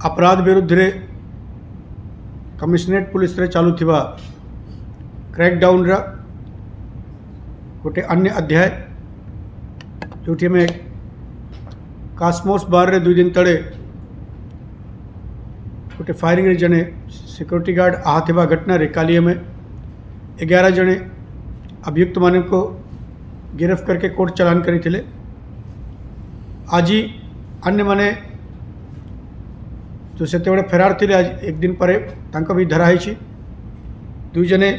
अपराध विरुद्ध रे कमिशनरेट पुलिस रे चालू थिबा क्रैकडाउन रा गोटे अन्य अध्याय जोटी में कास्मोस बार रे 2 दिन तले गोटे फायरिंग रे जने सिक्योरिटी गार्ड आहत होगा घटना रेकाली में 11 जने अभियुक्त मान को गिरफ्त करके कोर्ट चालान करी आज अन्य माने जो से फेरार थे आज एक दिन पर भी धराई 2 जने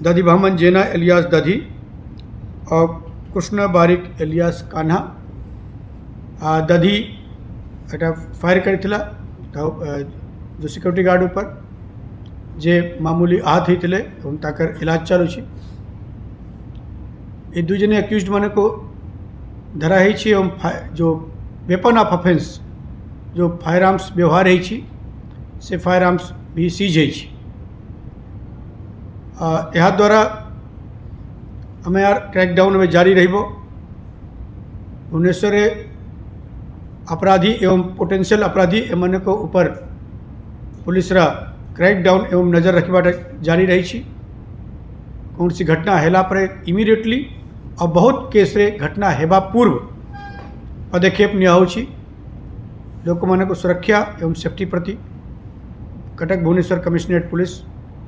दधी बहमन जेना एलियास दधी और कृष्ण बारिक एलियास कान्हा दधी एटा फायर करथिला जो सिक्योरिटी गार्ड ऊपर जे मामूली आहत होते ताकर इलाज चालू ये 2 जने अक्यूज्ड माने को धराई एवं जो वेपन ऑफ ऑफेंस जो फायर आर्म्स व्यवहार से फायर आर्म्स भी सीज है द्वारा आम यार क्रैकडाउन में जारी रहिबो भुवनेश्वर अपराधी एवं पोटेंशियल अपराधी एमने को ऊपर पुलिस रा क्रैकडाउन एवं नजर रखा जारी रही कौन सी घटना हेला पर इमिडिएटली और बहुत केस रे घटना हेबा पूर्व पदक्षेप निया लोक मान को सुरक्षा एवं सेफ्टी प्रति कटक भुवनेश्वर कमिश्नरेट पुलिस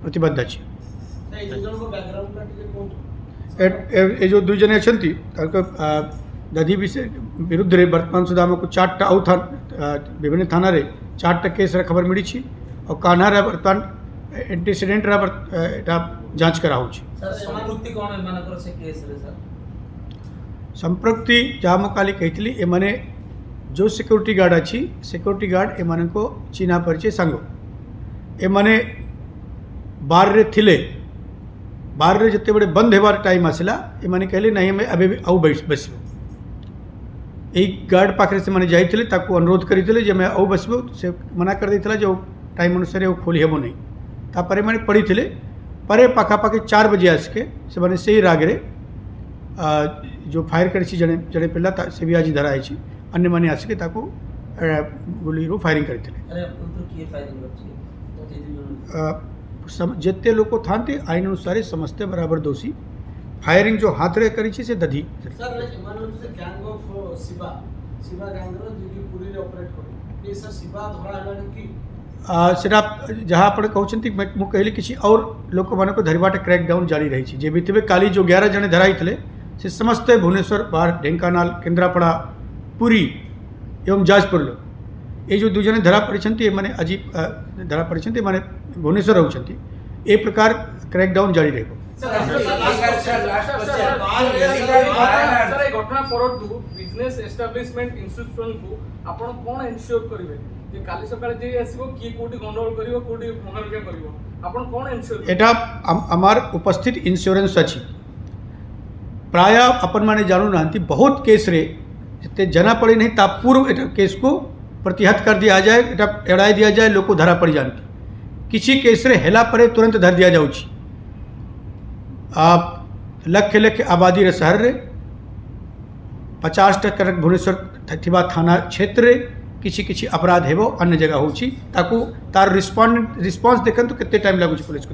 प्रतिबद्ध अच्छी ये जो 2 जने अच्छा दधी विरुद्ध रे वर्तमान सुधा को 4टा आउ विभिन्न थाना रे 4टा केस खबर मिली और कान्हा रे वर्तमान एंटीसीडेंट जांच कराऊ संप्रति जहाँ मुझे काली कही एमाने जो सिक्योरिटी गार्ड अच्छी सिक्योरिटी गार्ड एमाने को चिन्हा परिचय सांगो एमाने बार रे थिले बार रे जिते बड़े बंद होबार टाइम आसला एमाने कहले नहीं हमें अभी भी आउ बस एक गार्ड पाखे से मैंने जाइए ताकू अनुरोध करते जे मैं आउ बसबो से मना कर देता जो टाइम अनुसार वो खोली हेबो नहीं तापर मैंने पढ़ी थे पर पाखापाखि 4 बजे आसके से मैंने से ही रागरे जो फायर कर जड़े जड़े पिला से भी आज धराई अन्य मैंने आसिके ताकू गोली रो फायरिंग करते जिते लोग था आईन अनुसार समस्ते बराबर दोषी फायरिंग जो हाथ रे करी से दधी सेटा जहाँ आप कहते मुझे कहली किसी और लोक मान को धरवाटे क्रैकडाउन जारी रही जे भी थे काली जो 11 जने धराई थे से समस्ते भुवनेश्वर बाहर ढेंकानाल केन्द्रापड़ा पुरी एवं जाजपुर ये जो 2 जने धरा पड़ी मैंने आज धरा पड़ी मैंने भुवनेश्वर रोचे ए प्रकार क्रैकडाउन जारी रही घटना बिजनेस एस्टाब्लिशमेंट इंस्टीट्यूशन को आपण कोन एन्श्योर करिवे जे काली सकाळे जे आसीबो की कोटी गंडगोल करिवो कोटी भंगारुजा करिवो आपण कोन एन्श्योर एटा हमार उपस्थित इंश्योरेंस अछि प्राय अपन माने जानू नांती बहुत केस रे जते जना पड़ी नहीं ता पूर्व एटा केस को प्रतिहत कर दिया जाए एटा एड़ाई दिया जाए लोग धरा पड़ी जानती किसी केस रे हेला परे तुरंत धर दिया जाउछि आप लक्ष लक्ष आबादी रे शहर रे 50% भुवनेश्वर थिबा थाना क्षेत्र रे किसी किसी अपराध हेबो अन्य जगह होछि ताकू तार रिस्पांस देखन तो कितने टाइम लागुछि पुलिस को